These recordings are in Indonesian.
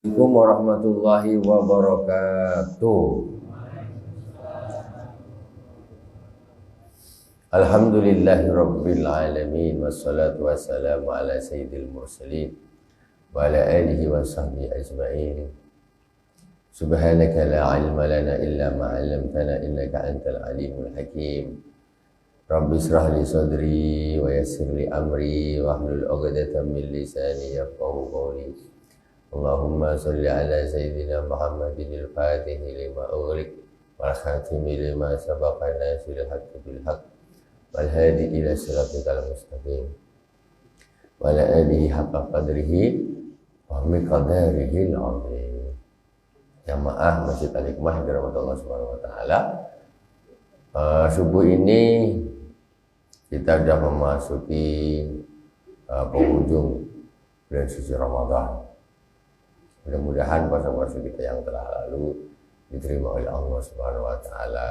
Assalamualaikum warahmatullahi wabarakatuh. Alhamdulillahi rabbil alamin, wassalatu wassalamu ala sayyidil mursalin wa ala alihi wa sahbihi ajma'in. Subhanaka la ilma lana illa ma 'allamtana innaka antal alimul hakim. Rabbi israh li sadri wa yassir li amri wahlul 'uqdatam min lisani yafqahu qawli. Allahumma salli ala sayyidina Muhammadin al-Fatih lima ughliq wal khatimi lima sabaqa nasiril haqqi bil haqq wal hadi ila siratikal mustaqim wa ala alihi haqqa qadrihi wa miqdarihi al-'azim. Jamaah Masjid Al-Hikmah yang dirahmati Allah Subhanahu wa taala. Subuh ini kita sudah memasuki penghujung bulan suci Ramadan. Mudah-mudahan puasa-puasa kita yang telah lalu diterima oleh Allah Subhanahu wa taala.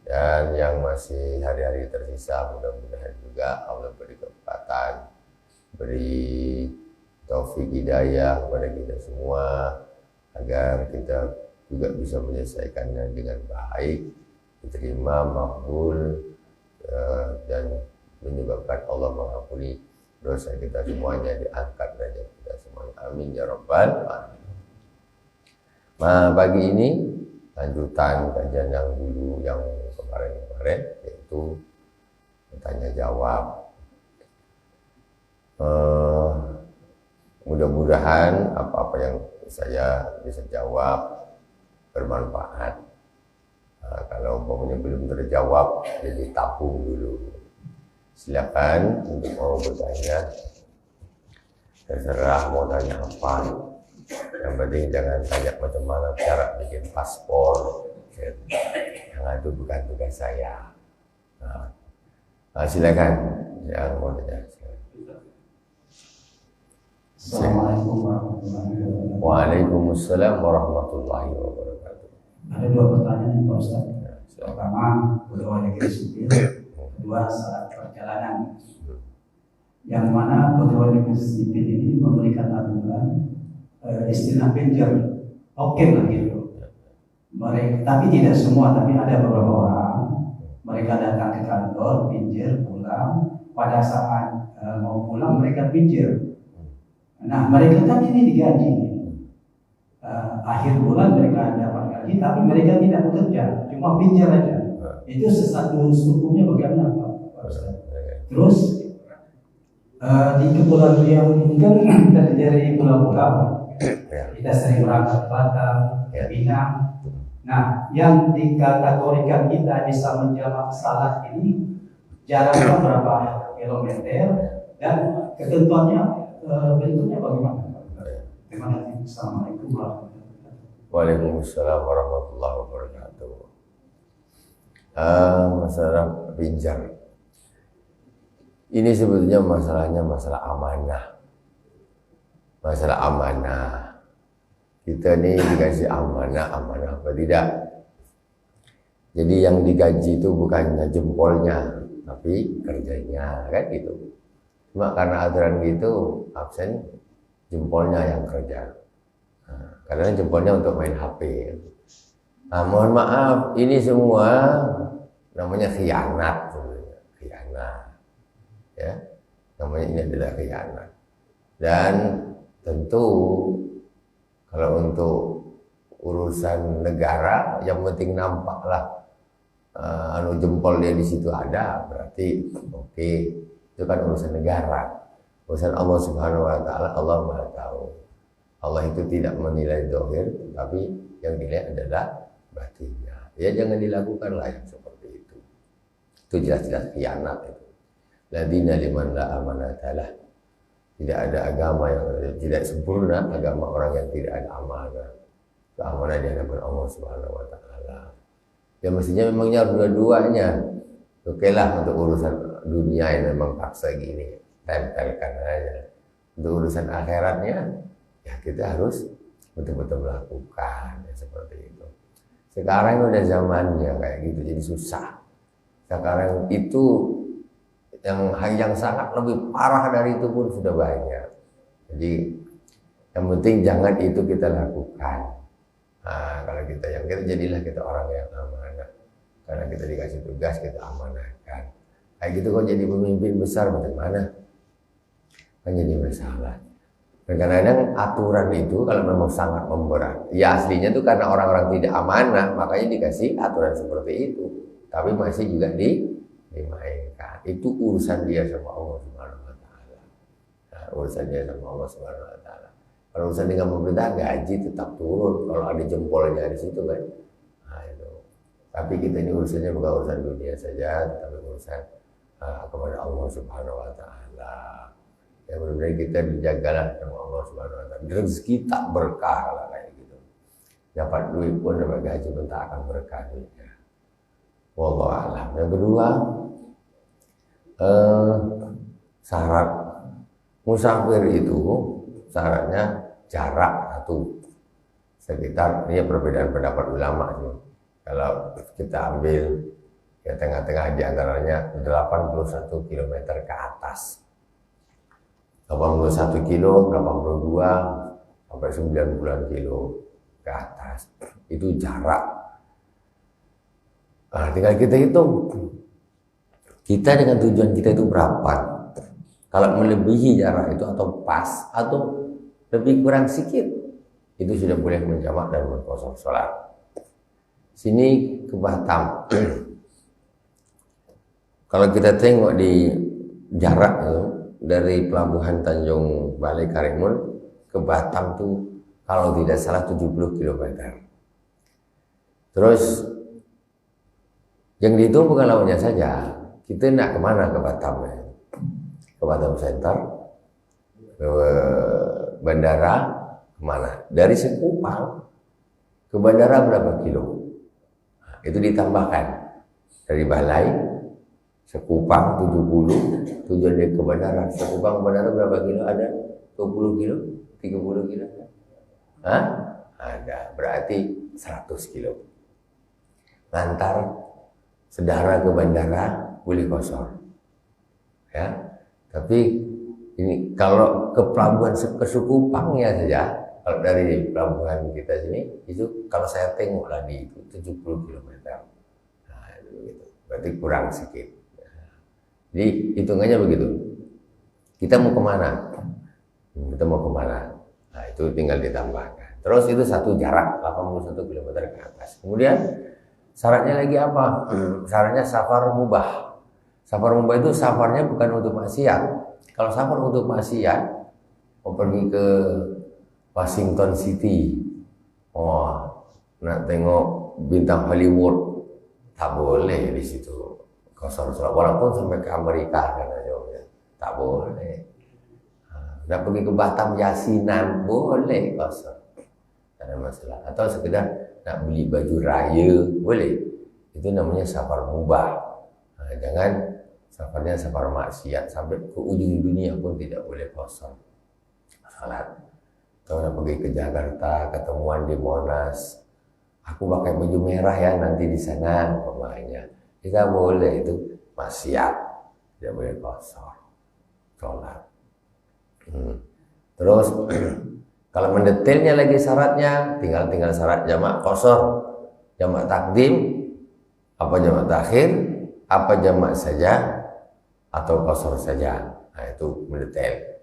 Dan yang masih hari-hari tersisa, mudah-mudahan juga Allah beri kesempatan, beri taufik hidayah kepada kita semua agar kita juga bisa menyelesaikannya dengan baik, diterima, makbul, dan menyebabkan Allah mengampuni dosa kita semuanya, diangkat derajat kita semuanya. Amin ya rabbal alamin. Nah, pagi ini lanjutan kajian yang dulu yang kemarin-kemarin, yaitu tanya jawab. Mudah-mudahan apa-apa yang saya bisa jawab bermanfaat. Kalau umpamanya belum terjawab, jadi tabung dulu. Silakan untuk mau bertanya, terserah mau tanya apa. Yang penting jangan tanya macam mana cara bikin paspor, yang itu bukan tugas saya. Silakan yang mau tanya. Assalamualaikum warahmatullahi wabarakatuh. Waalaikumsalam warahmatullahi wabarakatuh. Ada dua pertanyaan Pak Ustaz. Pertama, pegawai negeri sipil. Kedua, saat perjalanan. Yang mana pegawai negeri sipil ini memberikan aturan istilah pinjer. Oke lah gitu. Mereka, tapi tidak semua, tapi ada beberapa orang. Mereka datang ke kantor, pinjer, pulang. Pada saat mau pulang mereka pinjer. Nah, mereka kan ini digaji. Akhir bulan mereka dapat gaji, tapi mereka tidak bekerja, cuma pinjam aja. Itu sesuatu hukumnya bagaimana Pak Ustaz? Terus di Kepulauan Riau ini kan dari pulau-pulau, kita sering berangkat ke Batam, ke Pinang. Nah, yang dikategorikan kita bisa menjamak salat ini jaraknya berapa kilometer dan ketentuannya bentuknya bagaimana? Terima kasih. Assalamualaikum warahmatullahi wabarakatuh. Waalaikumsalam warahmatullahi wabarakatuh. Masalah pinjam ini sebetulnya masalahnya masalah amanah. Masalah amanah. Kita ini dikasih amanah apa tidak? Jadi yang digaji itu bukannya jempolnya, tapi kerjanya, kan gitu. Cuma karena aturan gitu, absen jempolnya yang kerja. Karena jempolnya untuk main HP. Nah, mohon maaf, ini semua namanya khianat, khianat. Ya, namanya ini adalah khianat. Dan tentu kalau untuk urusan negara, yang penting nampaklah jempol dia di situ ada, berarti oke. Itu kan urusan negara. Urusan Allah Subhanahu wa taala, Allah Maha tahu. Allah itu tidak menilai zahir, tapi yang dilihat adalah batinnya. Ya jangan dilakukanlah yang seperti itu. Itu jelas-jelas khianat itu. Ladina liman la amanatalah. Tidak ada agama yang tidak sempurna, agama orang yang tidak ada amanah. Keamanan di hadapan Allah Subhanahu wa taala. Ya mestinya memangnya dua-duanya. Oke lah, untuk urusan dunia yang memang paksa gini, tempelkan aja. Untuk urusan akhiratnya, ya kita harus betul-betul melakukan ya, seperti itu. Sekarang udah zamannya kayak gitu, jadi susah. Sekarang itu yang sangat lebih parah dari itu pun sudah banyak. Jadi Yang penting jangan itu kita lakukan. Nah, kalau kita jadilah kita orang yang amanah. Karena kita dikasih tugas, kita amanahkan. Kayak gitu kok jadi pemimpin besar bagaimana? Kan jadi masalah. Dan kadang-kadang aturan itu kalau memang sangat memberat. Ya aslinya itu karena orang-orang tidak amanah, makanya dikasih aturan seperti itu. Tapi masih juga dimainkan. Itu urusan dia sama Allah Subhanahu wa Ta'ala. Nah, urusan dia sama Allah Subhanahu wa Ta'ala. Kalau urusan dengan pemerintah, gaji tetap turun. Kalau ada jempolnya di situ kan. Nah, itu. Tapi kita ini urusannya bukan urusan dunia saja, tapi urusan kepada Allah Subhanahu wa Ta'ala. Ya benar-benar kita dijagalah sama Allah Subhanahu wa Ta'ala. Rezeki tak berkah lah kayak gitu. Dapat duit pun, dapat gaji pun tak akan berkah duitnya. Wallahu a'lam. Yang kedua, syarat musafir itu syaratnya jarak satu sekitar, ini perbedaan pendapat ulama sih. Kalau kita ambil ya tengah-tengah di antaranya 81 km ke atas. 81 kilo, 82 sampai 90 kilo ke atas. Itu jarak. Nah, tinggal kita hitung. Kita dengan tujuan kita itu berapa? Kalau melebihi jarak itu atau pas atau lebih kurang sedikit, itu sudah boleh menjamak dan berkosor sholat. Sini ke Batam. Kalau kita tengok di jarak itu dari pelabuhan Tanjung Balai Karimun ke Batam tuh kalau tidak salah 70 km. Terus yang dihitung bukan lawannya saja. Kita nak kemana ke Batam ya? Ke Batam Center, ke bandara, kemana? Dari Sekupang ke bandara berapa kilo? Nah, itu ditambahkan dari Balai Sekupang 70, tujuan dia ke bandara. Sekupang bandara berapa kilo? Ada 20 kilo, 30 kilo. Hah? Ada, berarti 100 kilo. Ngantar saudara ke bandara boleh kosor. Ya. Tapi ini kalau ke pelabuhan ke Sekupangnya saja, kalau dari pelabuhan kita sini itu kalau saya tengoklah di itu 70 km. Nah, itu begitu. Berarti kurang sedikit. Jadi hitungannya begitu. Kita mau kemana? Kita mau kemana? Nah itu tinggal ditambahkan. Terus itu satu jarak 81 km ke atas. Kemudian syaratnya lagi apa? Syaratnya safar mubah. Safar mubah itu safarnya bukan untuk maksiat. Kalau safar untuk maksiat, mau pergi ke Washington City, nak tengok bintang Hollywood, tak boleh di situ. Kosor sholat, walaupun sampai ke Amerika kan aja, tak boleh. Nak pergi ke Batam Yasinan boleh kosor, tak ada masalah. Atau sekedar nak beli baju raya boleh, itu namanya safar mubah. Nah, jangan safarnya safar maksiat sampai ke ujung dunia pun tidak boleh kosor salat. Atau nak pergi ke Jakarta ketemuan di Monas, aku pakai baju merah ya nanti di sana umpamanya. Kita boleh, itu maksiat, tidak boleh kosor sholat. Terus kalau mendetailnya lagi syaratnya, tinggal syarat jamak kosor, jamak takdim, apa jamak takhir, apa jamak saja, atau kosor saja. Nah itu mendetail.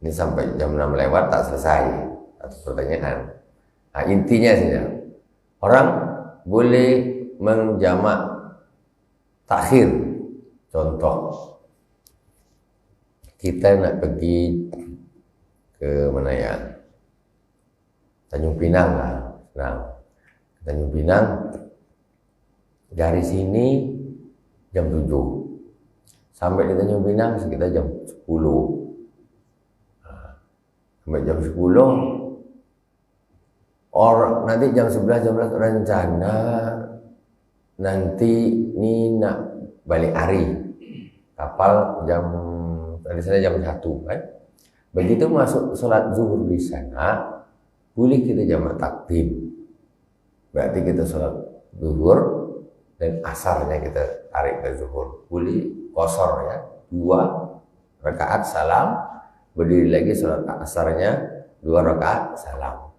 Ini sampai jam 6 lewat tak selesai satu pertanyaan. Nah intinya saja, orang boleh menjamak takhir. Contoh, kita nak pergi ke mana ya? Tanjung Pinang lah. Nah, Tanjung Pinang dari sini jam 7. Sampai di Tanjung Pinang sekitar jam 10. Nah, sampai jam 10 orang nanti jam 11 rencana nanti ini nak balik hari kapal jam dari sana jam 1 kan. Begitu masuk sholat zuhur di sana boleh kita jamak takdim, berarti kita sholat zuhur dan asarnya kita tarik ke zuhur, boleh kosor ya 2 rakaat salam, berdiri lagi sholat asarnya 2 rakaat salam.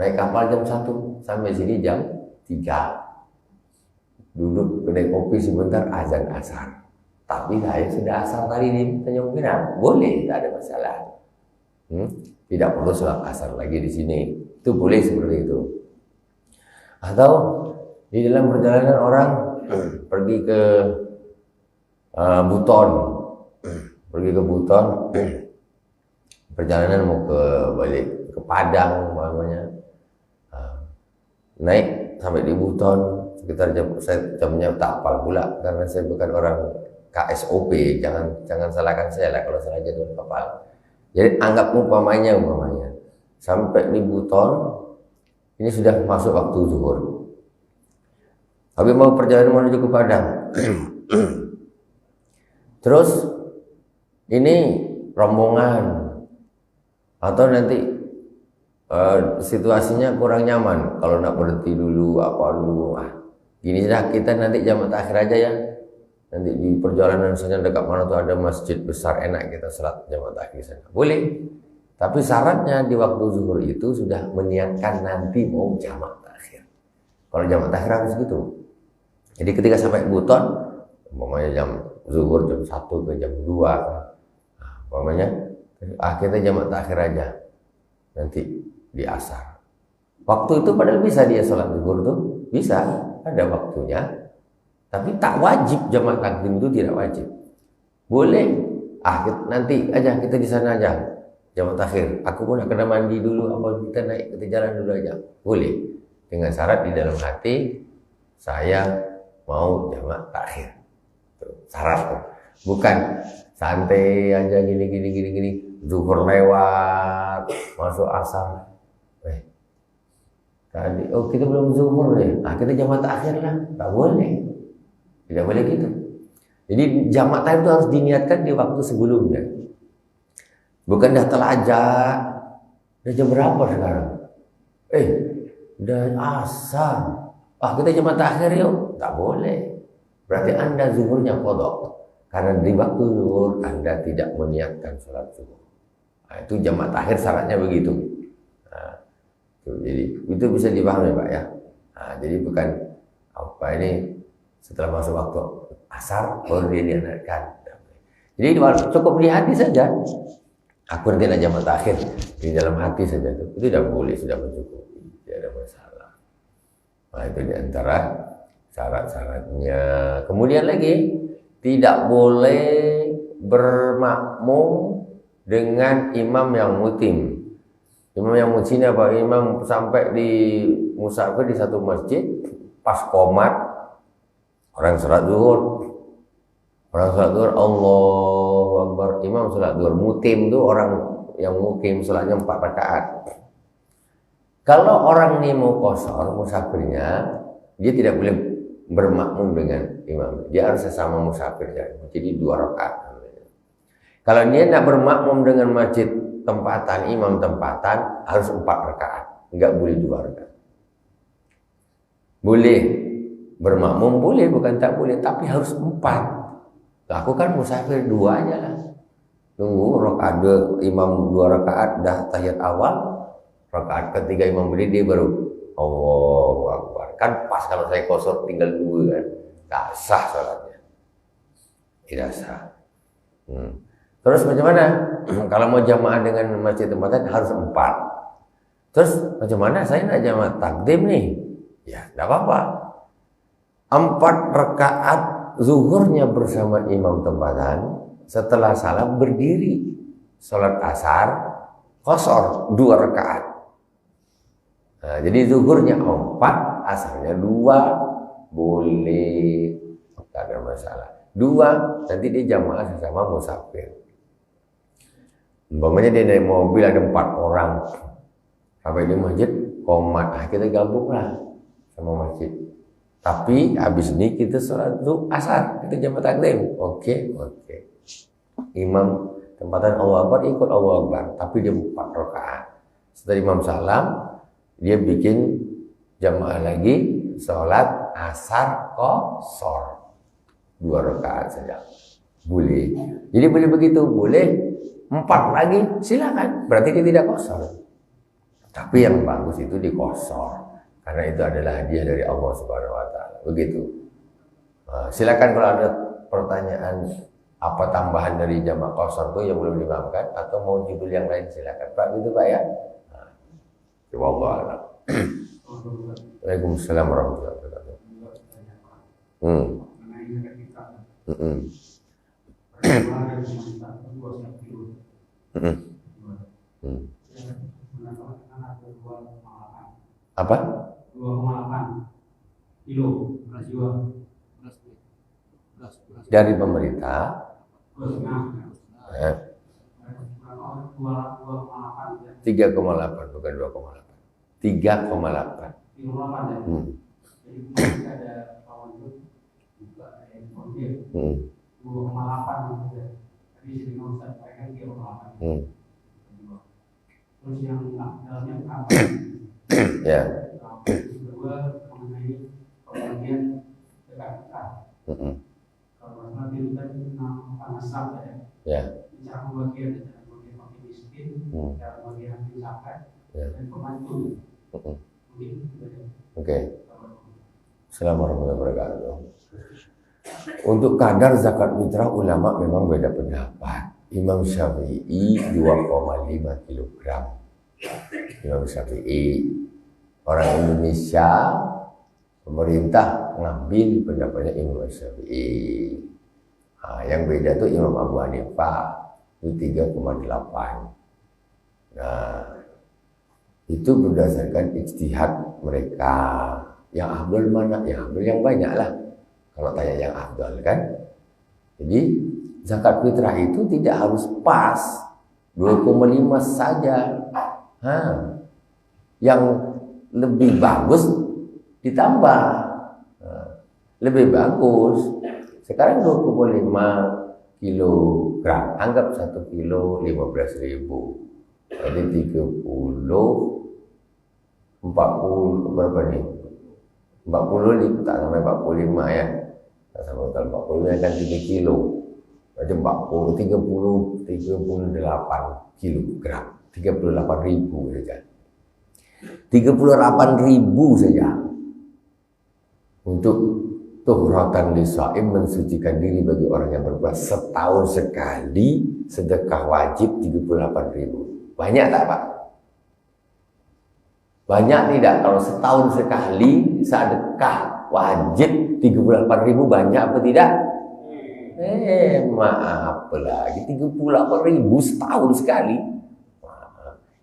Naik kapal jam 1 sampai sini jam 3. Duduk kedai kopi sebentar, azan asar. Tapi saya sudah asar tadi di Tanjung Pinang, boleh, tak ada masalah. Tidak perlu sholat asar lagi di sini. Itu boleh seperti itu. Atau di dalam perjalanan orang pergi ke Buton, perjalanan mau balik ke Padang umpamanya, naik sampai di Buton sekitar jamnya tak hafal pula karena saya bukan orang KSOP, jangan salahkan saya lah kalau salah jadwal kapal. Jadi anggap umpamanya sampai di Buton ini sudah masuk waktu zuhur. Habis mau perjalanan menuju ke Padang. Terus ini rombongan atau nanti situasinya kurang nyaman kalau nak berhenti dulu gini dah, kita nanti jamak takhir aja ya. Nanti di perjalanan misalnya dekat mana tuh ada masjid besar, enak kita salat jamak takhir sana. Boleh. Tapi syaratnya di waktu zuhur itu sudah meniatkan nanti mau jamak takhir. Kalau jamak takhir harus gitu. Jadi ketika sampai Buton, umpamanya jam zuhur jam 1 ke jam 2, umpamanya kita jamak takhir aja nanti di asar. Waktu itu padahal bisa dia sholat zuhur tuh, bisa, ada waktunya. Tapi tak wajib jamak takdim itu, tidak wajib. Boleh, nanti aja kita di sana aja jamak takhir. Aku pun nak kena mandi dulu, kita naik kita jalan dulu aja. Boleh, dengan syarat di dalam hati saya mau jamak takhir. Syarat tuh. Bukan santai aja gini. Zuhur lewat, masuk asar. Tadi, kita belum zuhur deh. Kita jamak takhir lah. Tak boleh. Tidak boleh gitu. Jadi jamak takhir itu harus diniatkan di waktu sebelumnya. Bukan dah telajak. Dah jam berapa sekarang? Dah asar. Kita jamak takhir yuk. Tak boleh. Berarti Anda zuhurnya qadha. Karena di waktu zuhur Anda tidak meniatkan sholat zuhur. Itu jamak takhir syaratnya begitu. Jadi itu bisa dipahami Pak ya. Jadi bukan ini setelah masuk waktu asar baru dia niatkan. Jadi cukup di hati saja. Aku nanti jamak takhir di dalam hati saja. Itu sudah boleh, sudah mencukupi. Tidak ada masalah. Itu diantara syarat-syaratnya. Kemudian lagi, tidak boleh bermakmum dengan imam yang mutim. Imam yang mutim apa? Imam sampai di musafir di satu masjid, pas qomat, orang sholat zuhur, Allahu Akbar, imam sholat zuhur. Mutim itu orang yang mukim, sholatnya 4 rakaat. Kalau orang ini mau qashar, musafirnya, dia tidak boleh bermakmum dengan imam. Dia harus sesama musafir, jadi 2 rakaat. Kalau dia nak bermakmum dengan masjid tempatan, imam tempatan, harus 4 rakaat. Enggak boleh 2 rakaat. Boleh bermakmum, boleh, bukan tak boleh, tapi harus 4. Aku kan musafir 2 aja lah. Tunggu rakaat imam 2 rakaat dah tahiyat awal, rakaat ketiga imam berdiri baru Allahu Akbar. Kan pas kalau saya qashar tinggal 2 kan. Tak sah salatnya. Tidak sah. Terus macam mana? Kalau mau jamaah dengan masjid tempatan harus 4. Terus macam mana? Saya nak jamaah takdim nih. Ya, tidak apa-apa. 4 rakaat zuhurnya bersama imam tempatan, setelah salam berdiri. Salat asar, qashar 2 rakaat. Jadi zuhurnya 4, asarnya 2, boleh, tak ada masalah. 2, nanti dia jamaah sesama musafir. Umpamanya dia naik mobil ada 4 orang, sampai di masjid qomat, kita gabunglah sama masjid. Tapi habis ini kita sholat asar, kita jamak takdim. Oke. Imam tempatan Allahu Akbar, ikut Allahu Akbar, tapi dia 4 rakaat. Setelah imam salam, dia bikin jamaah lagi, sholat asar qashar 2 rakaat saja. Boleh. Jadi boleh begitu, boleh 4 lagi, silakan. Berarti dia tidak qashar. Tapi yang bagus itu dikosor, karena itu adalah hadiah dari Allah Subhanahu Wa Taala. Begitu. Silakan kalau ada pertanyaan apa tambahan dari jamak kosor itu yang belum dimaafkan atau mau judul yang lain silakan Pak, gitu Pak ya. Wallahu. Waalaikumsalam warahmatullahi wabarakatuh. Apa? 2,8 kilo beras jual. Dari pemerintah. 3,8 bukan 2,8. 3,8. Jadi ada kawan itu juga ada yang konfir 2,8 gitu. Tapi sini mau sampaikan 3,8. Terus yang dalamnya apa? Ya. Kedua mengenai pembagian dekat-dekat. Kalau nanti kita nasab ya. Cara pembagian dan pembagian fakir miskin, cara pembagian zakat dan pembantu. Oke. Assalamualaikum warahmatullahi wabarakatuh. Untuk kadar zakat fitrah ulama memang beda pendapat. Imam Syafi'i 2,5 kilogram. Imam Syafi'i, orang Indonesia, pemerintah ngambil pendapatnya Imam Syafi'i. Yang beda tuh Imam Abu Hanifah itu 3,8. Nah, itu berdasarkan ijtihad mereka. Yang afdal mana? Yang afdal yang banyak lah. Kalau tanya yang afdal kan. Jadi zakat fitrah itu tidak harus pas 2,5 saja. Yang lebih bagus ditambah. Lebih bagus. Sekarang 2,5 kilogram. Anggap 1 kilo 15.000. Jadi 40 berapa nih? 40 tak sampai 45 ya. Tak sampai kalau 45 kan 3 kilo. Berarti 38 kilogram. 38.000 saja. 38.000 saja. Untuk tuhratan lisaim, mensucikan diri bagi orang yang berpuasa setahun sekali, sedekah wajib 38.000. Banyak tak Pak? Banyak tidak? Kalau setahun sekali sedekah wajib 38.000 banyak apa tidak? Maaf lagi 38.000 setahun sekali.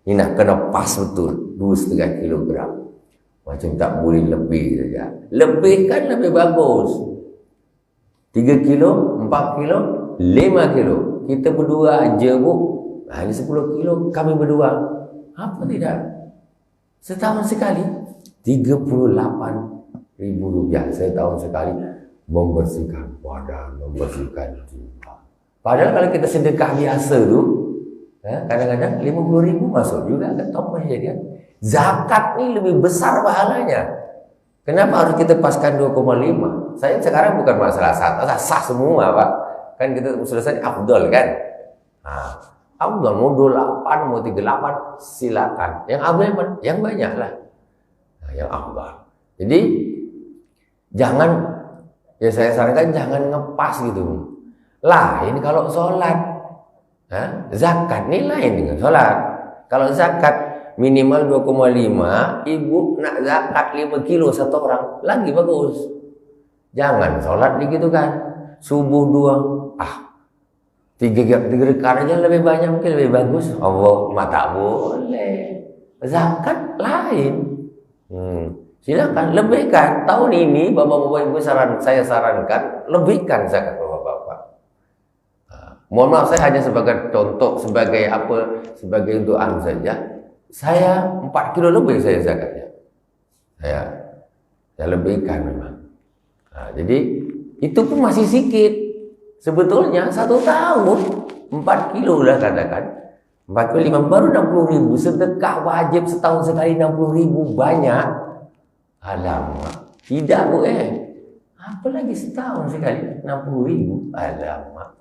Ini nak kena pas betul 2,5 kilogram. Macam tak boleh lebih saja. Lebih kan lebih bagus. 3 kilo, 4 kilo, 5 kilo. Kita berdua aja Bu. Hanya 10 kilo kami berdua. Apa tidak? Setahun sekali 38.000 rupiah setahun sekali membersihkan badan, membersihkan jiwa. Padahal kalau kita sedekah biasa tu, kadang-kadang 50.000 masuk juga ke topnya jadi. Zakat ni lebih besar pahalanya. Kenapa harus kita paskan 2,5? Saya sekarang bukan masalah sah semua Pak. Kan kita selesai afdal kan. Afdal mau 28, mau 38 silakan. Yang afdal yang banyak lah. Yang afdal. Jadi jangan, ya saya sarankan jangan ngepas gitu. Lain kalau sholat. Zakat ini lain dengan sholat. Kalau zakat minimal 2,5, ibu nak zakat 5 kilo satu orang, lagi bagus. Jangan sholat begitu kan. Subuh 2, 3 rekan aja lebih banyak, mungkin lebih bagus. Allah mata boleh. Zakat lain. Silakan lebihkan. Tahun ini bapak-bapak ibu saya sarankan lebihkan zakat bapak-bapak. Mohon maaf saya hanya sebagai contoh, sebagai apa, sebagai doaan saja. Saya 4 kilo lebih saya zakatnya. Saya lebihkan memang. Jadi itu pun masih sedikit. Sebetulnya 1 tahun 4 kilo lah katakan. 4 kilo 5 baru 60.000. Sedekah wajib setahun sekali 60.000 banyak. Alamak. Tidak Bu apalagi setahun sekali 60.000. Alamak.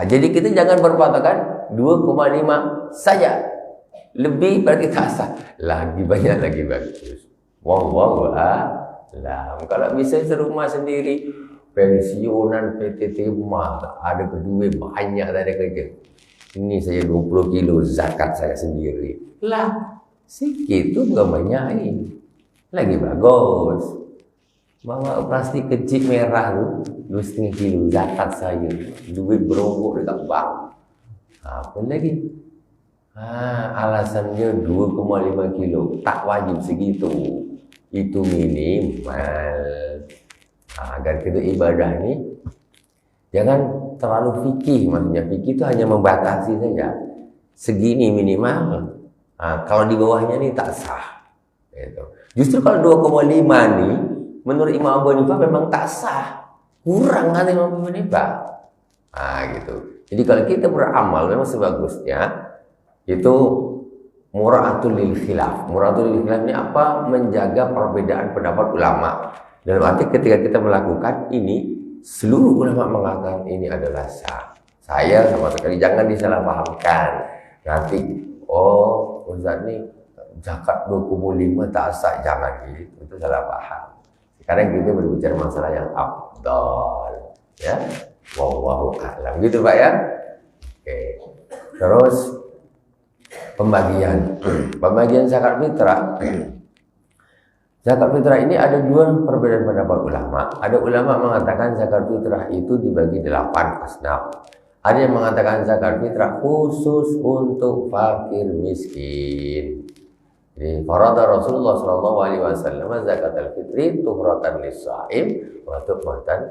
Jadi kita jangan berpatokan 2,5 saja. Lebih berarti tak sah. Lagi banyak lagi bagus. Wallahu a'lam. Kalau bisa serumah sendiri, pensiunan PTT mah ada kedua banyak tak ada kerja. Ini saya 20 kilo zakat saya sendiri. Lah, sikit tu bukan banyak ini. Lagi bagus. Bawa plastik kecil merah tu 2,5 kilo zakat saya. Duit beronggok dekat bank. Apa lagi? Alasannya 2,5 kilo. Tak wajib segitu. Itu minimal. Agar kita ibadah ni jangan terlalu fikih. Maksudnya fikih itu hanya membatasi saja. Segini minimal. Kalau di bawahnya ni tak sah. Gitu. Justru kalau 2,5 ni menurut Imam Abu Hanifah memang tak sah. Kurang kan Imam Abu Hanifah. Gitu. Jadi kalau kita beramal memang sebagusnya itu mura'atul lil khilaf. Mura'atul lil khilaf ini apa? Menjaga perbedaan pendapat ulama. Dalam arti ketika kita melakukan ini, seluruh ulama mengatakan ini adalah sah. Saya sama sekali jangan disalahpahamkan. Nanti, Ustaz ni zakat 2,5 tak sah, jangan gitu. Itu salah paham. Sekarang kita berbicara masalah yang afdal, ya. Wallahu a'lam. Gitu Pak ya. Oke. Terus pembagian zakat fitrah. Zakat fitrah ini ada dua perbedaan pendapat ulama. Ada ulama mengatakan zakat fitrah itu dibagi 8 asnaf. Ada yang mengatakan zakat fitrah khusus untuk fakir miskin. Jadi farada Rasulullah sallallahu alaihi wasallam zakat al-fitri tuhratan lis-shaim wa tuqmatan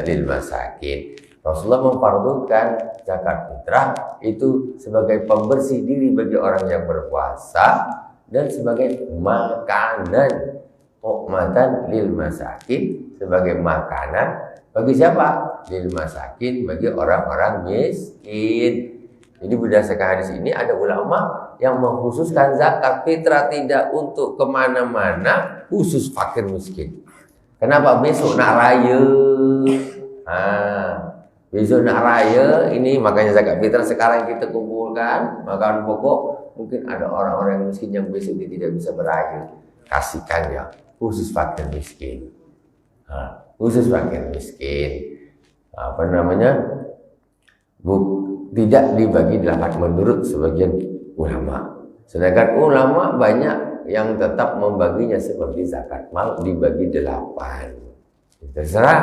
lil masakin. Rasulullah memfardukan zakat fitrah itu sebagai pembersih diri bagi orang yang berpuasa dan sebagai makanan, tuqmatan lil masakin, sebagai makanan bagi siapa? Lil masakin, bagi orang-orang miskin. Jadi berdasarkan hadis ini ada ulama yang mengkhususkan zakat fitrah tidak untuk kemana-mana, khusus fakir miskin. Kenapa? Besok nak raya. Besok nak raya ini, makanya zakat fitrah sekarang kita kumpulkan makanan pokok. Mungkin ada orang-orang miskin yang besok dia tidak bisa beraya. Kasihkan ya, khusus fakir miskin. Khusus fakir miskin. Tidak dibagi 8 menurut sebagian ulama. Sedangkan ulama banyak yang tetap membaginya seperti zakat mal dibagi 8. Terserah.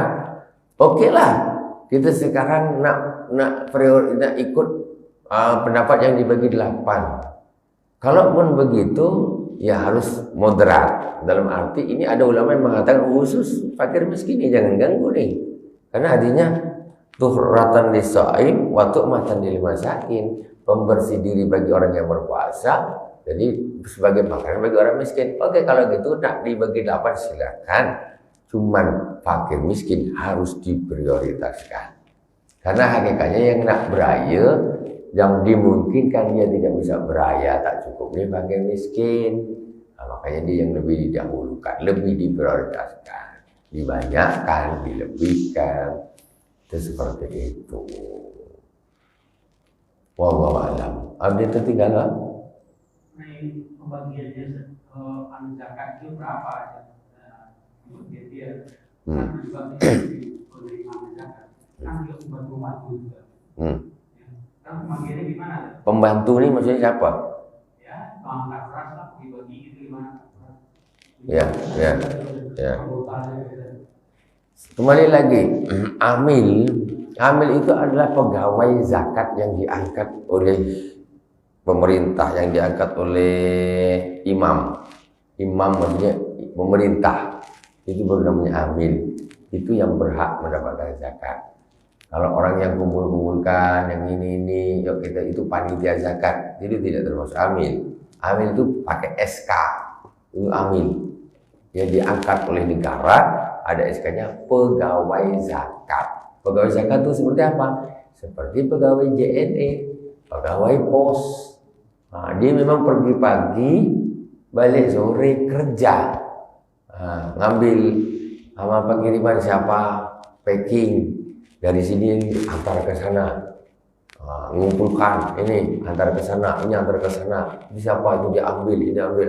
Oke lah. Kita sekarang nak ikut pendapat yang dibagi 8. Kalaupun begitu, ya harus moderat. Dalam arti ini ada ulama yang mengatakan khusus fakir miskin ini jangan ganggu nih. Karena artinya tuhratan lis-shaim wa tu'matan lil masakin, pembersih diri bagi orang yang berpuasa, jadi sebagai makanan bagi orang miskin. Oke, kalau gitu nak dibagi 8 silakan. Cuman fakir miskin harus diprioritaskan. Karena hakikatnya yang nak beraya, yang dimungkinkan dia tidak bisa beraya, tak cukup dia fakir miskin. Makanya dia yang lebih didahulukan, lebih diprioritaskan, dibanyakkan, dilebihkan. Itu seperti itu. Wallahu a'lam. Update tertinggal lah. Pembagiannya zakat itu berapa aja? Dia juga penerimaan zakat. Kan juga pembantu juga. Kan pembagiannya gimana? Pembantu ini maksudnya siapa? Ya, pangkat keras lah, dibagi itu gimana? Ya. Kembali lagi, amil itu adalah pegawai zakat yang diangkat oleh pemerintah, yang diangkat oleh imam. Imam maksudnya pemerintah. Itu baru namanya amil. Itu yang berhak mendapatkan zakat. Kalau orang yang kumpul-kumpulkan, yang ini, yuk kita itu panitia zakat, jadi tidak termasuk amil. Amil itu pakai SK, itu amil. Yang diangkat oleh negara, ada SK-nya pegawai zakat. Pegawai zakat itu seperti apa? Seperti pegawai JNE, pegawai pos. Dia memang pergi pagi, balik sore kerja. Ngambil amal pengiriman siapa, packing. Dari sini antar ke sana. Ngumpulkan ini antar ke sana, ini antar ke sana, ini siapa itu dia ambil, ini ambil,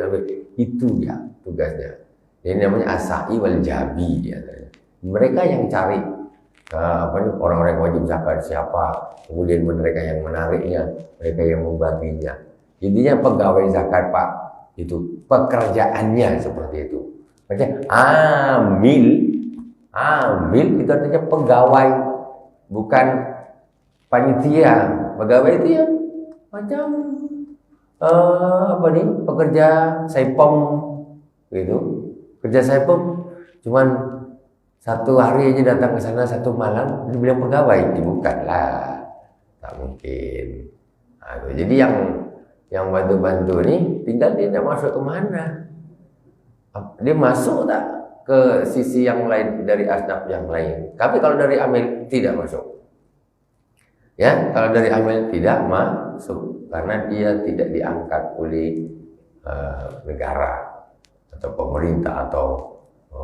itu dia tugasnya. Ini namanya asai wal jabi dia. Mereka yang cari orang-orang yang wajib zakat siapa, kemudian mereka yang menariknya, mereka yang membaginya. Intinya pegawai zakat Pak, itu pekerjaannya seperti itu. Maksudnya amil itu artinya pegawai, bukan panitia. Pegawai itu ya macam pekerja saipem gitu. Kerja saipem cuman satu hari aja datang ke sana, satu malam dibilang pegawai, bukanlah, tak mungkin. Nah, jadi yang bantu-bantu ini tinggal dia tidak masuk ke mana, dia masuk tak ke sisi yang lain dari asnaf yang lain. Tapi kalau dari amil tidak masuk. Ya, kalau dari amil tidak masuk karena dia tidak diangkat oleh negara atau pemerintah atau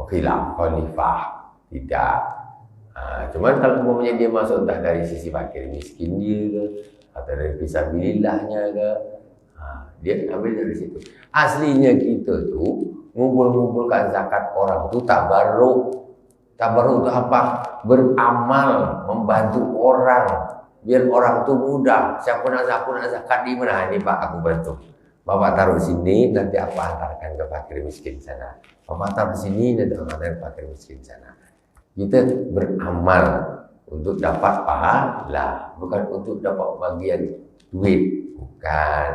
khalifah. Tidak. Cuman kalau umpamanya dia masuk entah dari sisi fakir miskin dia ke, atau dari fisabilillahnya ke, dia ambil dari situ. Aslinya kita tuh ngumpul-ngumpulkan zakat orang tuh tabarruk. Tabarruk itu apa? Beramal, membantu orang, biar orang tuh mudah. Siapa nak zakat di mana? Ini Pak, aku bantu. Bapak taruh sini, nanti aku antarkan ke fakir miskin sana. Bapak taruh sini, nanti aku antarkan ke fakir miskin sana. Kita beramal untuk dapat pahala, bukan untuk dapat bagian duit, bukan.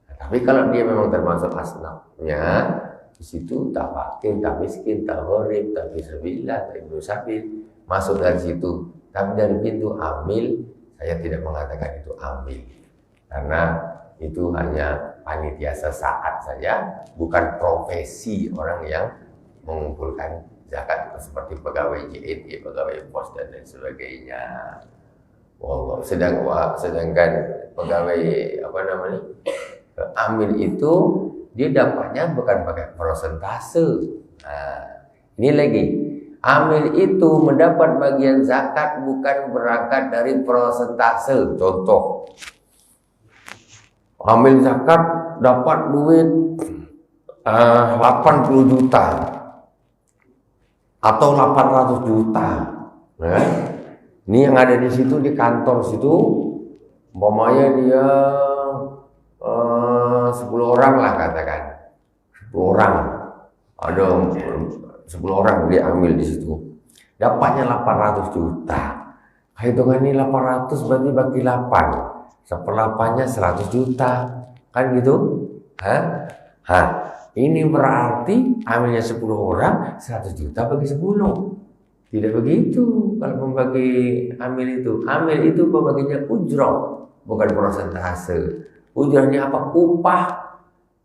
Nah, tapi kalau dia memang termasuk asnafnya, di situ tak fakir, tak miskin, tak gharib, tak fisabilillah, tak ibnu sabil, masuk dari situ. Tapi dari pintu amil, saya tidak mengatakan itu amil, karena itu hanya panitia sesaat saja, bukan profesi orang yang mengumpulkan zakat seperti pegawai JIT, pegawai pos dan lain sebagainya. Sedangkan pegawai amil itu dia dapatnya bukan pakai persentase. Nah, ini lagi, amil itu mendapat bagian zakat bukan berangkat dari persentase. Contoh, amil zakat dapat duit 80 juta atau 800 juta. Nah, ini yang ada di situ, di kantor situ, umpamanya dia 10 orang lah katakan, 10 orang, ada 10 orang dia ambil di situ, dapatnya 800 juta. Hitungan ini 800 berarti bagi 8, seperlapannya 100 juta, kan gitu? Ini berarti ambilnya 10 orang, 100 juta bagi 10. Tidak begitu kalau membagi amil itu. Amil itu pembaginya ujrah, bukan persentase. Ujrahnya apa? Upah.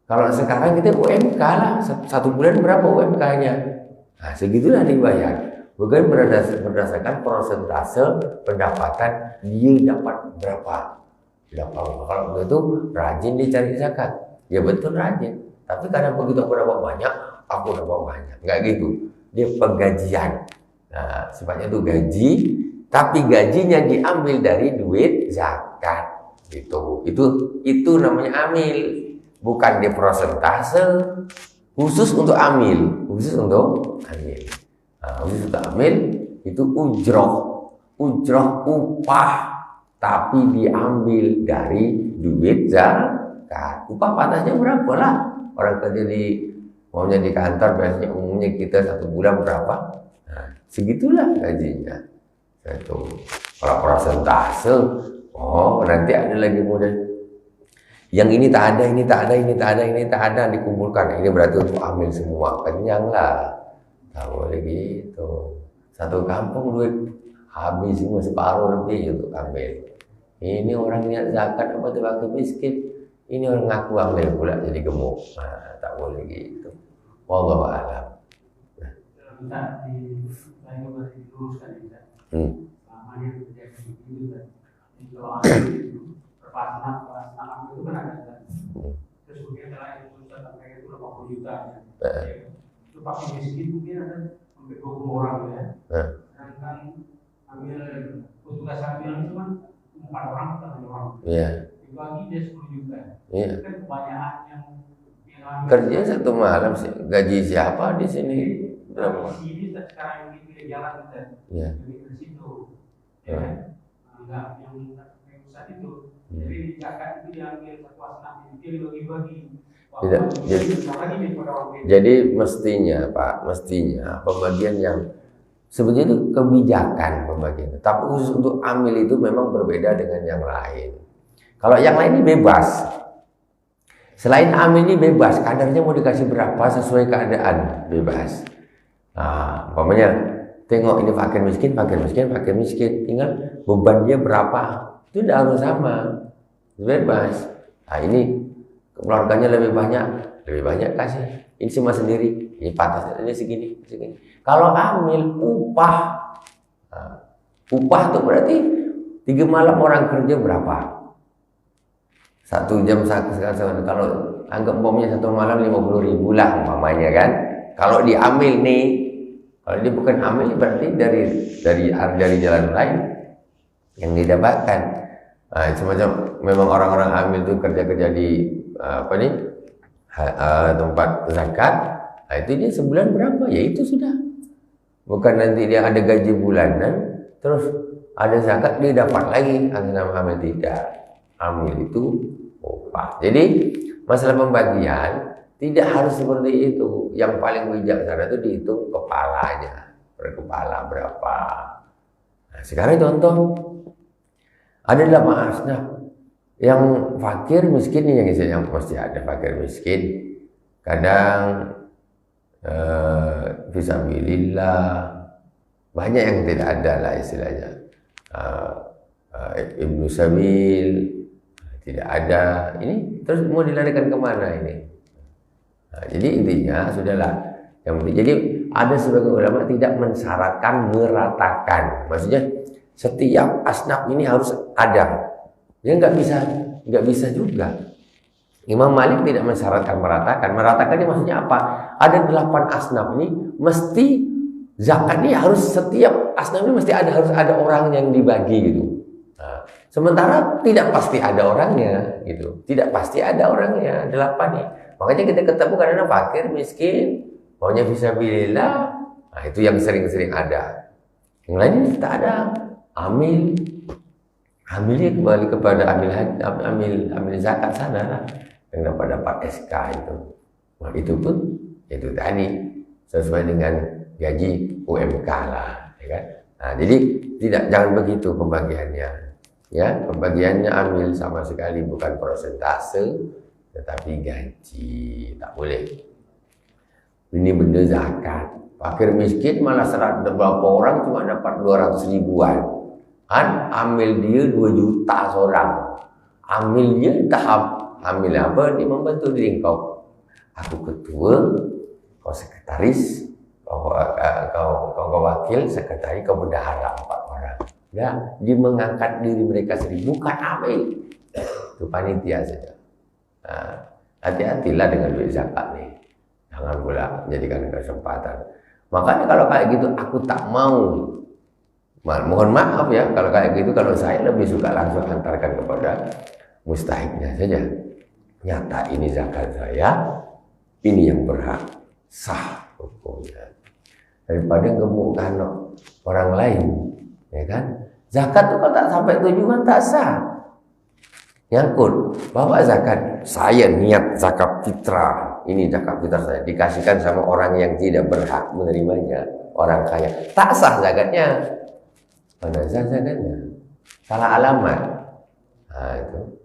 Kalau sekarang kita UMK lah, 1 bulan berapa UMK-nya? Nah, segitulah dibayar. Bukan berdasarkan persentase pendapatan dia dapat berapa. Kalau begitu rajin dicari zakat. Ya betul rajin. Tapi kadang begitu aku dapat banyak, aku dapat banyak. Enggak gitu. Dia penggajian. Nah, sifatnya itu gaji, tapi gajinya diambil dari duit zakat. Itu namanya amil. Bukan di persentase. Khusus untuk amil. Khusus untuk amil itu ujroh upah, tapi diambil dari duit zakat. Upah pantasnya berapa lah? Orang kerja maunya di kantor biasanya umumnya kita 1 bulan berapa? Nah, segitulah gajinya. Kalau persentase, nanti ada lagi model. Yang ini tak ada, ini tak ada, ini tak ada, ini tak ada, dikumpulkan. Ini berarti untuk ambil semua, kenyang lah. Tak boleh gitu. Satu kampung duit habis semua, separuh lebih untuk ambil. Ini orang niat zakat apa tuh waktu miskin. Ini orang ngaku ambil pula jadi gemuk. Nah, tak boleh gitu. Wallahu a'lam. Minta diluruskan ya. Selama yang terjadi itu kan. Kalau ada itu perpasangan itu kan ada. Terus kemudian kalau yang urusan sampai itu 80 juta ya. Itu pakai miskin mungkin ada sampai 20 orang ya. Sedangkan ambil petugas ambil itu kan 4 orang atau 5 orang. Iya. Dibagi dia 10 juta. Iya. Kan kebanyakan yang Kerja 1 malam sih. Gaji siapa di sini? Berapa? Di sini sekarang ini di jalan kita. Iya. Di situ. Ya. Enggak yang pusat itu. Jadi zakat itu diambil satu asnaf itu dibagi-bagi. Tidak. Jadi mestinya Pak, mestinya pembagian yang sebetulnya itu kebijakan pembagian. Tapi khusus untuk amil itu memang berbeda dengan yang lain. Kalau yang lain ini bebas. Selain amil ini bebas, kadarnya mau dikasih berapa sesuai keadaan, bebas. Nah, umpamanya tengok ini fakir miskin, tinggal beban dia berapa, itu tidak harus sama, bebas. Nah ini keluarganya lebih banyak kasih. Ini cuma sendiri, ini pantas, ini segini. Kalau amil upah, nah, upah itu berarti 3 malam orang kerja berapa? 1 jam sekarang. Kalau anggap umpamanya 1 malam 50.000 lah umpamanya kan. Kalau diambil nih, kalau dia bukan ambil berarti dari jalan lain yang didapatkan. Nah, semacam memang orang-orang ambil itu kerja di tempat zakat. Nah, itu dia sebulan berapa? Ya itu sudah. Bukan nanti dia ada gaji bulanan, terus ada zakat dia dapat lagi atas nama amil, tidak. Amil itu upah. Jadi masalah pembagian tidak harus seperti itu. Yang paling bijaksana itu dihitung kepalanya, per kepala berapa. Nah, sekarang contoh ada 8 asnaf yang fakir miskin, yang mesti ada fakir miskin. Kadang fisabilillah, banyak yang tidak ada lah istilahnya. Ibnu Sabil tidak ada, ini terus mau dilarikan kemana ini? Nah, jadi intinya sudahlah. Yang penting, jadi ada sebagian ulama tidak mensyaratkan meratakan, maksudnya setiap asnaf ini harus ada. Ya nggak bisa juga. Imam Malik tidak mensyaratkan meratakan. Meratakan ini maksudnya apa? Ada 8 asnaf ini mesti zakatnya harus, setiap asnaf ini mesti harus ada orang yang dibagi gitu. Nah, sementara tidak pasti ada orangnya gitu. Tidak pasti ada orangnya 8 nih. Makanya kita ketemu karena fakir, miskin, maunya fisabilillah. Nah, itu yang sering-sering ada. Yang lain tak ada. Amilnya kembali kepada amil zakat sana lah, yang dapat SK itu. Nah, itu pun itu tadi sesuai dengan gaji UMK lah, ya kan? Nah, jadi jangan begitu pembagiannya. Ya, pembagiannya amil sama sekali bukan persentase, tetapi gaji, tak boleh. Ini benda zakat. Fakir miskin malah berapa orang cuma dapat 200 ribuan. Kan amil dia 2 juta seorang. Amilnya tahap amil apa? Dia membantu diri kau. Aku ketua, kau sekretaris, kau wakil, sekretaris, kau bendahara 4 orang. Ya, dia mengangkat diri mereka sendiri, bukan amil. Itu panitia saja. Nah, hati-hatilah dengan duit zakat nih. Jangan pula menjadikan kesempatan. Makanya kalau kayak gitu aku tak mau. Mohon maaf ya kalau kayak gitu, kalau saya lebih suka langsung antarkan kepada mustahiknya saja. Nyata ini zakat saya, ini yang berhak, sah hukumnya. Daripada gemukkan orang lain, ya kan? Zakat itu kalau tak sampai tujuan tak sah. Nyangkut, bawa zakat, saya niat zakat fitrah, ini zakat fitrah saya dikasihkan sama orang yang tidak berhak menerimanya, orang kaya, tak sah zakatnya. Mana sah zakatnya? Salah alamat. Nah itu,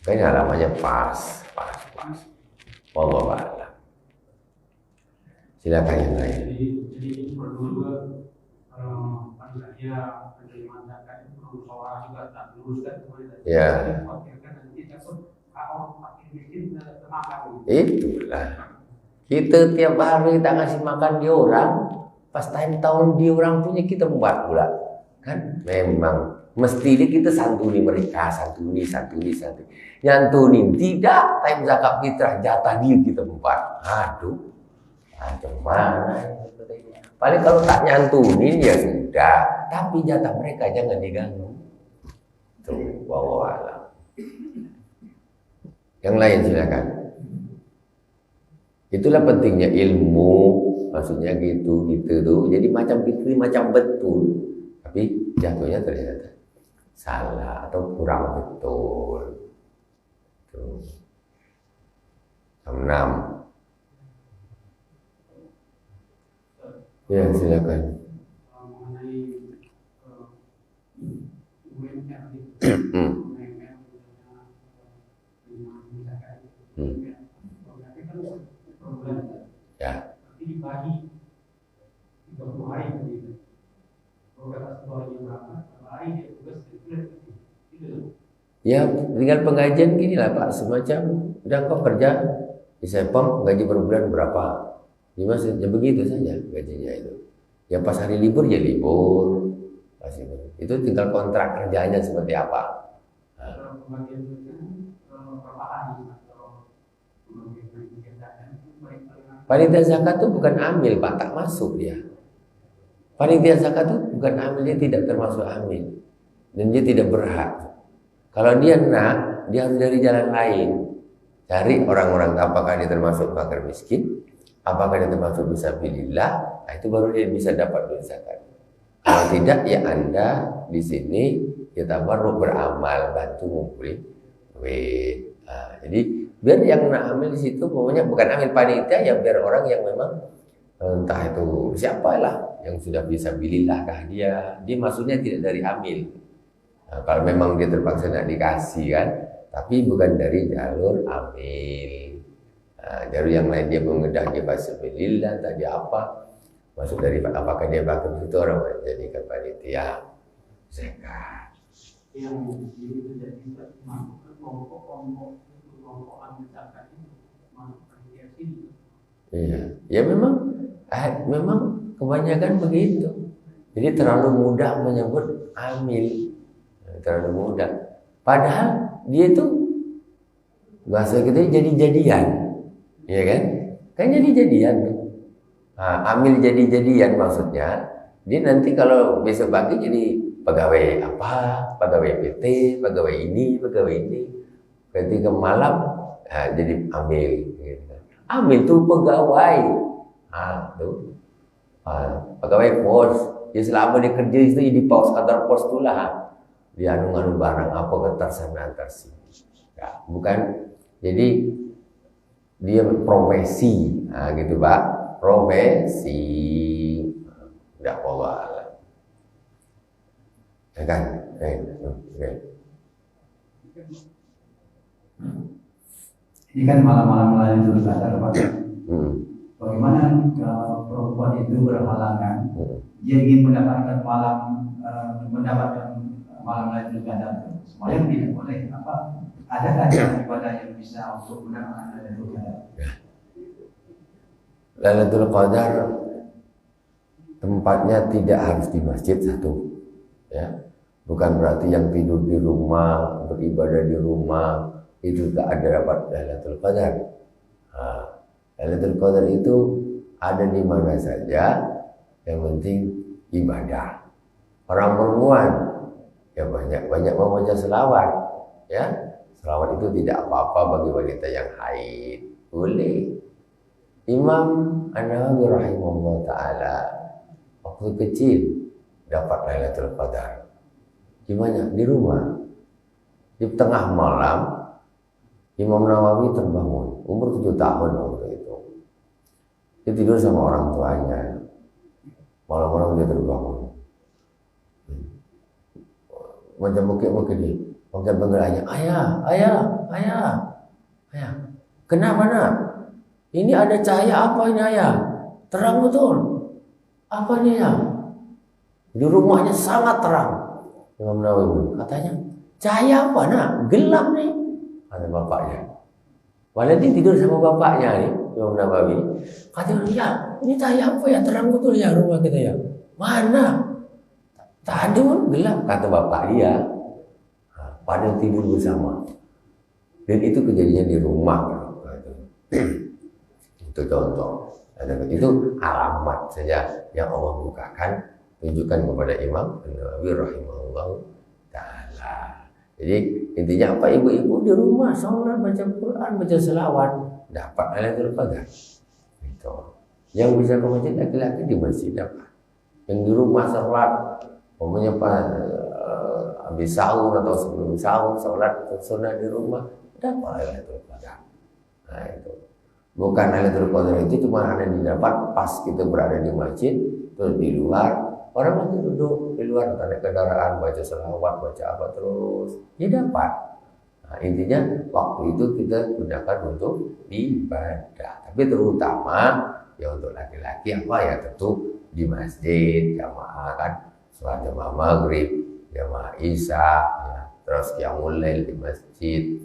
kayaknya alamatnya pas. Wallahu a'lam. Silakan yang lain. Jadi perlu juga panitia penerimaan zakat itu perlu musyawarah juga, tak luruskan kemudian. Ya. Itulah. Kita tiap hari kita ngasih makan dia orang, pas tahun dia orang punya kita buat pula. Kan memang mesti kita santuni mereka, santuni. Nyantunin tidak, time zakat fitrah jatah dia kita buat. Aduh, macam mana? Paling kalau tak nyantunin ya sudah, tapi jatah mereka jangan diganggu. Tuh. Wallahu a'lam. Yang lain silakan. Itulah pentingnya ilmu, maksudnya gitu tuh. Jadi macam fikri macam betul, tapi jatuhnya ternyata salah atau kurang betul. Tuh. 6. Ya silakan. Mengenai UMR Ya. tapi dibagi 30 hari begitu. Kalau kata sebuahnya berapa? Berapa hari dia tugas itu. Ya tinggal pengajian gini lah Pak, semacam udah kau kerja di Sepang gaji per bulan berapa? Ya begitu saja gajinya itu. Ya pas hari libur ya libur. Pas itu tinggal kontrak kerjanya seperti apa. Kalau pembagian duitnya berapa hari atau pembagian kegiatan Panitia zakat itu bukan amil Pak, tak masuk dia. Panitia zakat itu bukan amil, dia tidak termasuk amil dan dia tidak berhak. Kalau dia nak, dia harus dari jalan lain. Cari orang-orang, apakah dia termasuk fakir miskin, apakah dia termasuk fisabilillah, nah itu baru dia bisa dapat duit zakat. Kalau tidak, ya Anda di sini kita baru beramal, bantu ngumpulin duit. Nah, jadi biar yang nak ambil di situ, pokoknya bukan ambil panitia, ya biar orang yang memang entah itu siapalah yang sudah fisabilillah kah dia maksudnya tidak dari amil. Nah, kalau memang dia terpaksa nak dikasih kan, tapi bukan dari jalur amil. Nah, jalur yang lain dia mengedah dia fisabilillah, tadi apa? Masuk dari apakah dia bakal itu orang menjadikan panitia zakat. Yang itu jadi masuk ke kelompok zakat itu masuk panitia sini. Iya, ya memang kebanyakan begitu. Jadi terlalu mudah menyebut amil. Terlalu mudah. Padahal dia itu bahasa kita jadi-jadian, ya kan? Kan jadi-jadian. Nah, amil jadi-jadian maksudnya dia nanti kalau besok pagi jadi pegawai apa, pegawai PT, pegawai ini. Ketika malam jadi amil. Gitu. Amil itu pegawai. Pegawai pos. Dia selama dia kerja itu di pos, kantor pos itulah. Dia anu barang apa ketar sana antar sini. Ya, bukan. Jadi dia profesi, gitu Pak, profesi. Tidak Allah. Ya kan? Ini kan malam-malam Lailatul Qadar Pak. Bagaimana kalau perempuan itu berhalangan, dia ingin mendapatkan malam Lailatul Qadar, semuanya tidak boleh. Adakah ibadah yang bisa untuk mendapatkan Lailatul Qadar? Lailatul Qadar tempatnya tidak harus di masjid satu, ya. Bukan berarti yang tidur di rumah, beribadah di rumah itu tak ada dapat Lailatul Qadar. Lailatul Qadar itu ada di mana saja, yang penting ibadah. Orang perempuan ya banyak membaca selawat, ya. Selawat itu tidak apa-apa bagi wanita yang haid, boleh. Imam An-Nawawi rahimahullah taala waktu kecil dapat Lailatul Qadar. Gimana? Di rumah. Di tengah malam Imam Nawawi terbangun, umur 7 tahun waktu itu. Dia tidur sama orang tuanya. Malam-malam dia terbangun. Macam mungkin dia panggil ayah. Ayah. Kenapa nak? Ini ada cahaya apa ini ayah? Terang betul. Apa ini ayah? Di rumahnya sangat terang. Imam Nawawi katanya, cahaya apa nak? Gelap nih. Kata bapaknya. Walau dia tidur sama bapaknya nih, Imam Nawawi. Katanya, ya ini cahaya apa ya? Terang betul ya rumah kita ya. Mana? Tadi pun gelap, kata bapak dia. Padahal tidur bersama. Dan itu kejadiannya di rumah. Itu contoh. Itu alamat saja yang Allah bukakan, tunjukkan kepada Imam An-Nawawi rahimahullah ta'ala. Jadi intinya apa? Ibu-ibu di rumah sholat, baca Quran, baca selawat, dapat Lailatul Qadar. Gitu. Yang bisa ke masjid laki-laki di masjid apa? Yang di rumah sholat, pokoknya habis sahur atau sebelum sahur sholat sunnah di rumah, dapat Lailatul Qadar. Nah itu. Bukan Lailatul Qadar itu cuma hanya didapat pas kita berada di masjid, terus di luar. Orang lagi duduk di luar naik kendaraan, baca selawat, baca apa terus, ya dapat. Nah, intinya waktu itu kita gunakan untuk ibadah. Tapi terutama ya untuk laki-laki apa ya tentu di masjid jamaah kan, sholat jamaah maghrib, jamaah isya, ya. Terus qiyamul lail di masjid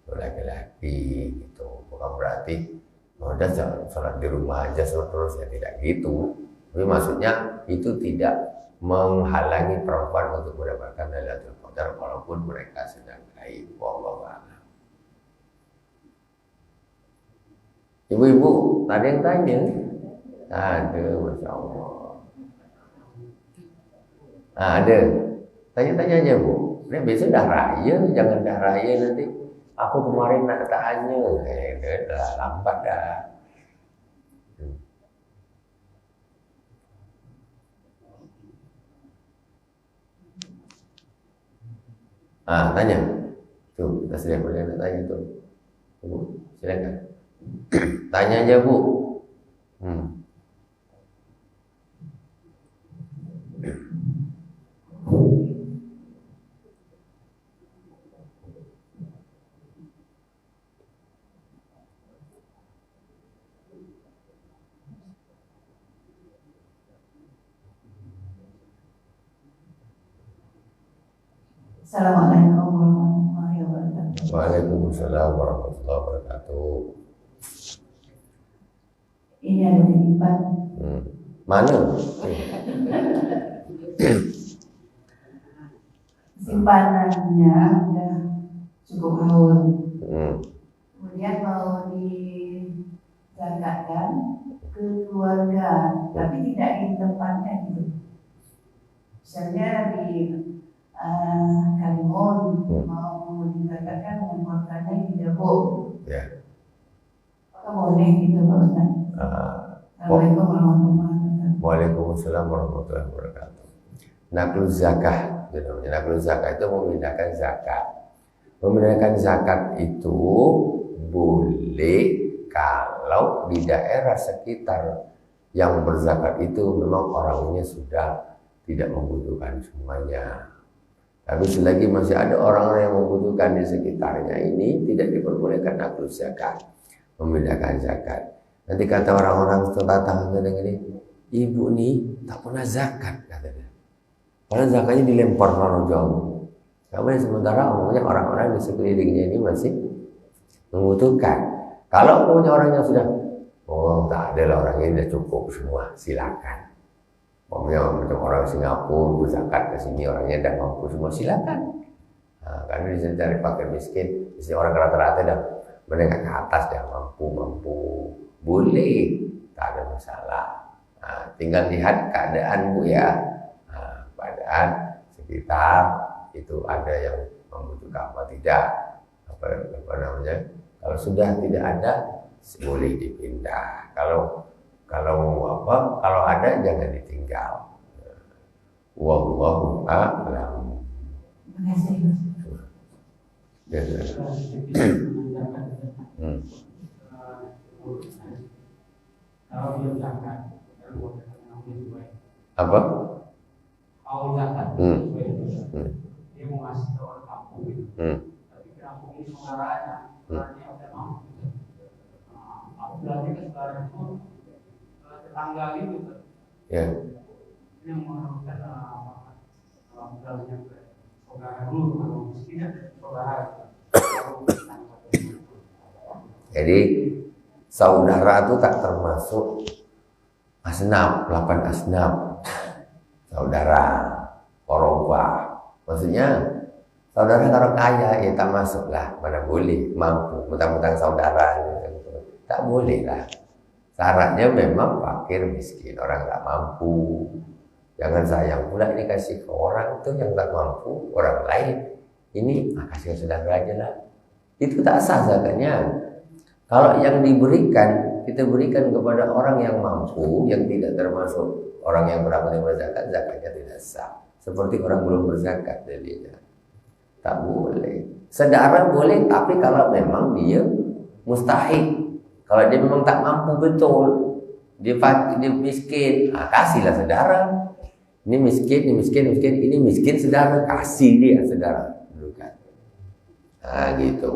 untuk laki-laki gitu. Bukan berarti udah sholat di rumah aja terus ya, tidak gitu. Tapi maksudnya itu tidak menghalangi perempuan untuk mendapatkan Lailatul Qadar walaupun mereka sedang haid. Wallahu a'lam. Ibu-ibu, ada yang tanya? Ada, Masya Allah. Ada. Tanya-tanya aja Bu. Ini besok dah raya, jangan dah raya nanti. Aku kemarin nak tanya, dah lambat dah. Tanya. Tuh, kita sudah boleh nak tanya tuh. Bu, silakan. Tanya aja Bu. Assalamualaikum warahmatullahi wabarakatuh. Waalaikumsalam warahmatullahi wabarakatuh. Ini ada titipan. Mana? Simpanannya udah cukup haul. Kemudian mau dizakatkan ke keluarga, tapi tidak di tempatnya gitu. Misalnya di Kalimun mau dikatakan mengeluarkannya di Dabo. Ya. Apakah boleh gitu Pak Ustaz? Assalamualaikum warahmatullahi wabarakatuh. Waalaikumsalam warahmatullahi wabarakatuh. Naklul zakah, naklul zakah itu memindahkan zakat. Memindahkan zakat itu boleh kalau di daerah sekitar yang berzakat itu memang orangnya sudah tidak membutuhkan semuanya. Tapi selagi masih ada orang-orang yang membutuhkan di sekitarnya ini, tidak diperbolehkan naklul zakat, memindahkan zakat. Nanti kata orang-orang tetangga dengan ini, ibu nih tak pernah zakat katanya. Padahal zakatnya dilempar terlalu jauh. Karena sementara umumnya orang-orang di sekelilingnya ini masih membutuhkan. Kalau punya orang yang sudah, oh tak ada lah orang ini sudah cukup semua, silakan. Macam orang Singapura berzakat ke sini orangnya dah mampu semua, silakan. Karena di sini cari pakai miskin, di sini orang rata-rata dah menengah ke atas dah mampu, boleh, tak ada masalah. Tinggal lihat keadaan Bu ya, keadaan sekitar itu ada yang membutuhkan apa tidak, apa namanya. Kalau sudah tidak ada, boleh dipindah. Kalau ada jangan ditinggal. Wallahu a'lam. Terima kasih. Kalau dia zakat, apa? Kalau zakat, dia mau ngasih ke orang kampung, tapi kampung ini saudaranya, saudaranya udah mau. Berarti ke saudara itu tetangga gitu. Ya. Ini yang memerlukan modalnya ke saudara dulu, kalau miskinnya saudara. Jadi saudara itu tak termasuk asnaf, 8 asnaf. Saudara, korobah. Maksudnya saudara kalau kaya ya tak masuk lah, mana boleh mampu, mentang-mentang saudara gitu. Tak boleh lah. Syaratnya memang fakir miskin, orang tak mampu. Jangan sayang pula dikasih ke orang itu yang tak mampu, orang lain ini kasih ke saudara aja lah. Itu tak sah zakatnya. Kalau yang diberikan, kita berikan kepada orang yang mampu, yang tidak termasuk orang yang berhak menerima zakat, zakatnya tidak sah. Seperti orang belum berzakat jadinya. Tak boleh. Saudara boleh, tapi kalau memang dia mustahik. Kalau dia memang tak mampu betul, dia miskin, kasihlah saudara. Ini miskin, ini miskin saudara, kasih dia saudara. Gitu.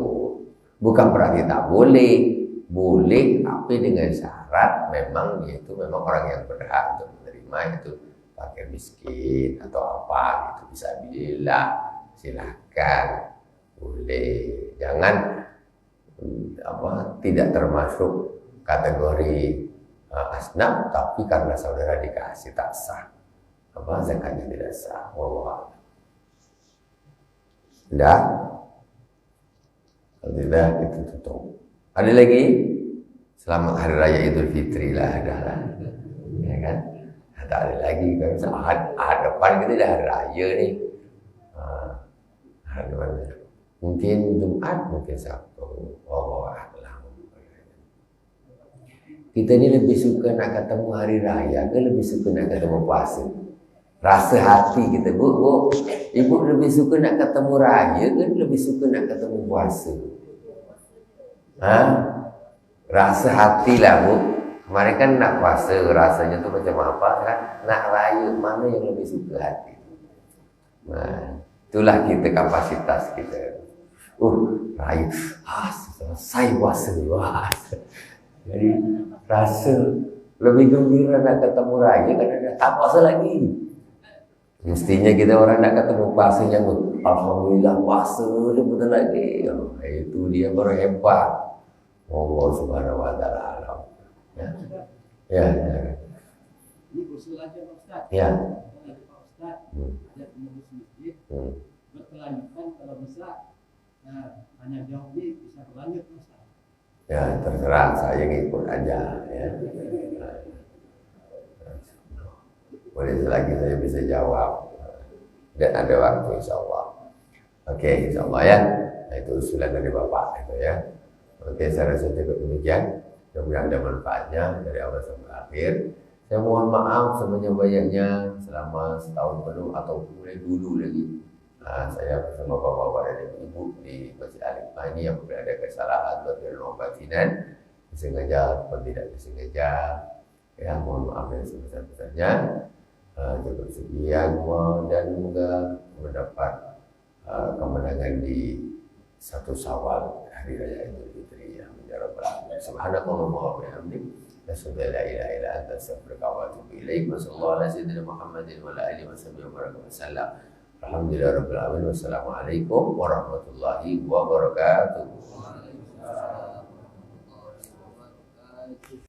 Bukan berarti tak boleh, boleh, tapi dengan syarat memang dia itu memang orang yang berhak untuk menerima itu, pakai miskin atau apa gitu, bisa bilillah, silakan, boleh. Jangan tidak termasuk kategori asnaf, tapi karena saudara dikasih tak sah, zakatnya tidak sah. Wallahu a'lam. Dah. Kalau tidak kita tutup. Ada lagi? Selamat Hari Raya Idul Fitri lah, dah lah. Ya kan? Tak ada lagi kan? Ahad depan kita dah Hari Raya ni. Ahad depan. Mungkin Jumat, mungkin Sabtu. Wallahu a'lam. Kita ni lebih suka nak ketemu Hari Raya ke lebih suka nak ketemu puasa? Rasa hati kita, Bu. Ibu lebih suka nak ketemu raya ke lebih suka nak ketemu puasa? Rasa hati lah, Bu. Kemarin kan nak puasa, rasanya tu macam apa kan? Nak raya, mana yang lebih suka hati? Itulah kita kapasitas kita. Raya, selesai puasa. Jadi rasa lebih gembira nak ketemu raya karena dah tak puasa lagi. Mestinya kita orang nak ketemu puasa yang alhamdulillah puasa dia betul lagi. Itu dia baru hebat. Allah Subhanahu wa taala. Ya. Ini usul aja Pak Ustaz. Ya. Pak Ustaz, ada pengurus masjid. Berkelanjutan kalau bisa hanya jawabnya bisa berlanjut Pak Ustaz. Ya, terserah, saya ngikut aja ya. Boleh selagi saya bisa jawab dan ada waktu insyaallah. Oke, insyaallah ya. Itu usulan dari Bapak itu ya. Oke, saya rasa cukup demikian. Mudah-mudahan ada manfaatnya dari awal sampai akhir. Saya mohon maaf sebanyak-banyaknya selama setahun penuh atau mulai dulu lagi. Saya bersama Bapak-Bapak dan Ibu di Masjid Al-Hikmah ini yang ada kesalahan dan batinan disengaja atau tidak disengaja. Ya, mohon maaf yang sebesar-besarnya. Cukup sekian dan semoga mendapat kemenangan di 1 Syawal Hari Raya Idul Fitri ya rabbal alamin. Subhanakallahumma wa bihamdik asyhadu an la ilaha illa anta astaghfiruka wa atubu ilaik. Wassallallahu ala sayyidina Muhammadin wa ala alihi wasallam. Alhamdulillahirabbil alamin. Wassalamualaikum warahmatullahi wabarakatuh.